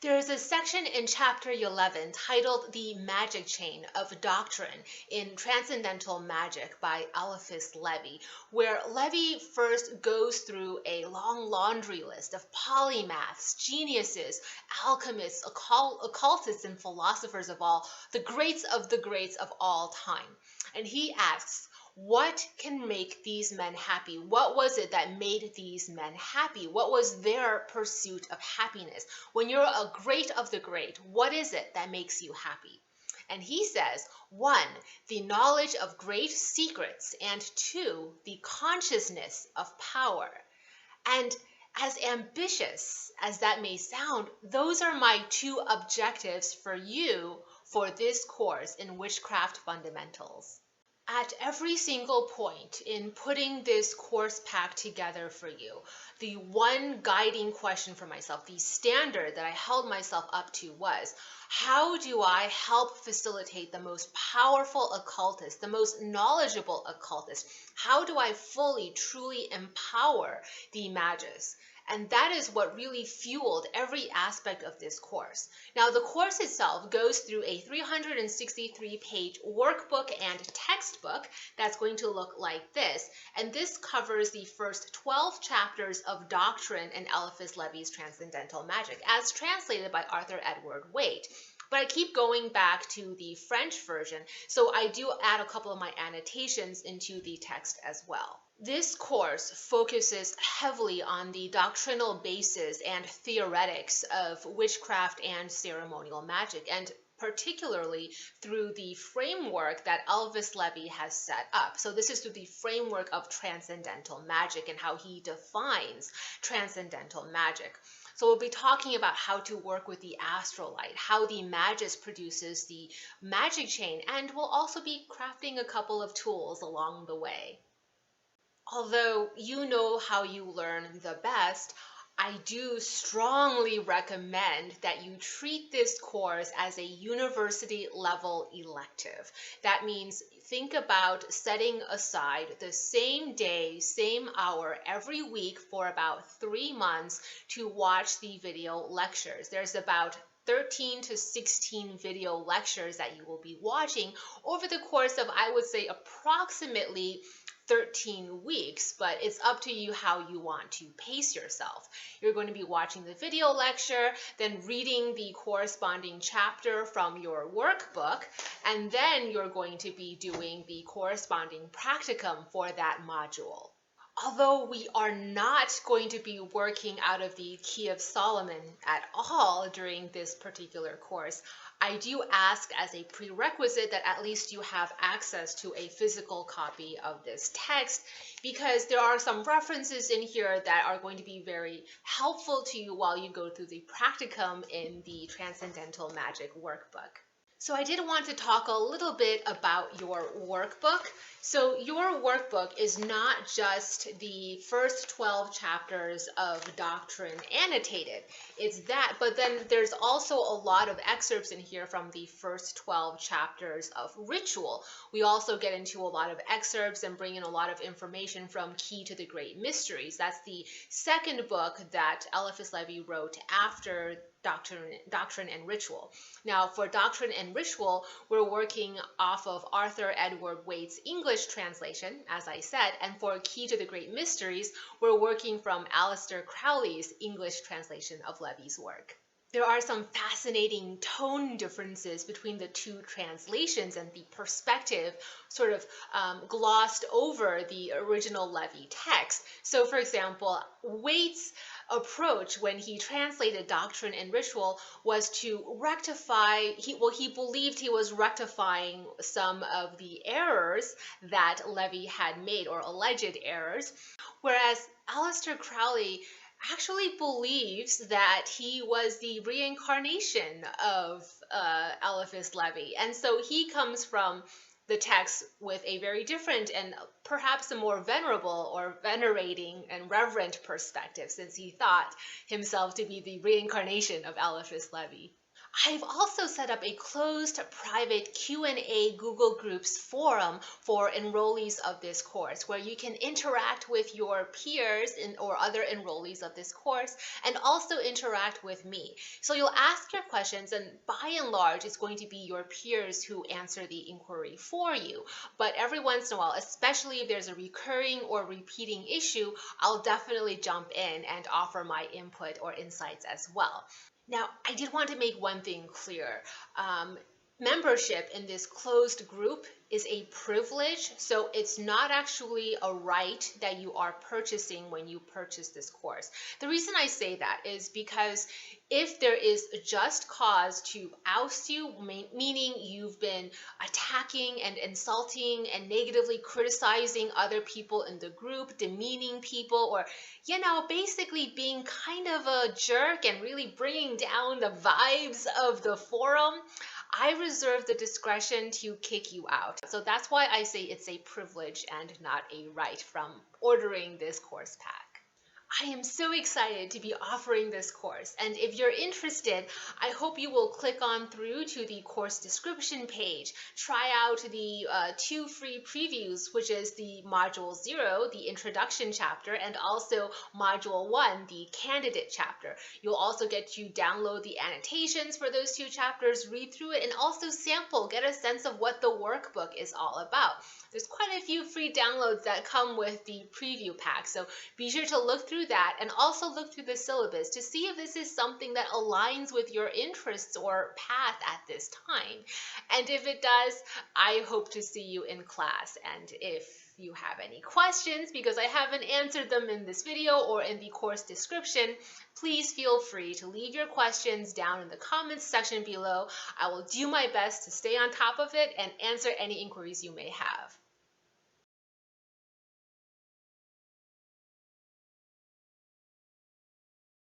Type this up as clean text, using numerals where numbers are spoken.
There is a section in chapter 11 titled The Magic Chain of Doctrine in Transcendental Magic by Eliphas Levi, where Levi first goes through a long laundry list of polymaths, geniuses, alchemists, occultists, and philosophers of all, the greats of all time. And he asks, what can make these men happy? What was it that made these men happy? What was their pursuit of happiness? When you're a great of the great, what is it that makes you happy? And he says, 1, the knowledge of great secrets, and 2, the consciousness of power. And as ambitious as that may sound, those are my 2 objectives for you for this course in Witchcraft Fundamentals. At every single point in putting this course pack together for you, the one guiding question for myself, the standard that I held myself up to was, how do I help facilitate the most powerful occultist, the most knowledgeable occultist? How do I fully, truly empower the magus? And that is what really fueled every aspect of this course. Now, the course itself goes through a 363-page workbook and textbook that's going to look like this. And this covers the first 12 chapters of Doctrine and Eliphas Levi's Transcendental Magic, as translated by Arthur Edward Waite. But I keep going back to the French version, so I do add a couple of my annotations into the text as well. This course focuses heavily on the doctrinal basis and theoretics of witchcraft and ceremonial magic, and particularly through the framework that Eliphas Levi has set up. So this is through the framework of transcendental magic and how he defines transcendental magic. So we'll be talking about how to work with the astral light, how the magus produces the magic chain, and we'll also be crafting a couple of tools along the way. Although you know how you learn the best, I do strongly recommend that you treat this course as a university level elective. That means think about setting aside the same day, same hour every week for about 3 months to watch the video lectures. There's about 13 to 16 video lectures that you will be watching over the course of, I would say, approximately 13 weeks, but it's up to you how you want to pace yourself. You're going to be watching the video lecture, then reading the corresponding chapter from your workbook, and then you're going to be doing the corresponding practicum for that module. Although we are not going to be working out of the Key of Solomon at all during this particular course, I do ask as a prerequisite that at least you have access to a physical copy of this text, because there are some references in here that are going to be very helpful to you while you go through the practicum in the Transcendental Magic workbook. So I did want to talk a little bit about your workbook. So your workbook is not just the first 12 chapters of Doctrine annotated. It's that, but then there's also a lot of excerpts in here from the first 12 chapters of Ritual. We also get into a lot of excerpts and bring in a lot of information from Key to the Great Mysteries. That's the second book that Eliphas Levi wrote after Doctrine and Ritual. Now, for Doctrine and Ritual, we're working off of Arthur Edward Waite's English translation, as I said, and for Key to the Great Mysteries, we're working from Aleister Crowley's English translation of Levi's work. There are some fascinating tone differences between the two translations, and the perspective sort of glossed over the original Levi text. So, for example, Waite's approach when he translated Doctrine and Ritual was to rectify, he believed he was rectifying some of the errors that Levi had made, or alleged errors, whereas Aleister Crowley actually believes that he was the reincarnation of Eliphas Levi. And so he comes from the text with a very different and perhaps a more venerable or venerating and reverent perspective, since he thought himself to be the reincarnation of Eliphas Levi. I've also set up a closed private Q&A Google Groups forum for enrollees of this course, where you can interact with your peers or other enrollees of this course, and also interact with me. So you'll ask your questions, and by and large, it's going to be your peers who answer the inquiry for you. But every once in a while, especially if there's a recurring or repeating issue, I'll definitely jump in and offer my input or insights as well. Now, I did want to make one thing clear. Membership in this closed group is a privilege, so it's not actually a right that you are purchasing when you purchase this course. The reason I say that is because if there is a just cause to oust you, meaning you've been attacking and insulting and negatively criticizing other people in the group, demeaning people, or basically being kind of a jerk and really bringing down the vibes of the forum, I reserve the discretion to kick you out. So that's why I say it's a privilege and not a right from ordering this course pack. I am so excited to be offering this course, and if you're interested, I hope you will click on through to the course description page, try out the 2 free previews, which is the Module 0, the Introduction chapter, and also Module 1, the Candidate chapter. You'll also get to download the annotations for those 2 chapters, read through it, and also sample, get a sense of what the workbook is all about. There's quite a few free downloads that come with the preview pack, so be sure to look through that and also look through the syllabus to see if this is something that aligns with your interests or path at this time. And if it does, I hope to see you in class. And if you have any questions, because I haven't answered them in this video or in the course description, please feel free to leave your questions down in the comments section below. I will do my best to stay on top of it and answer any inquiries you may have.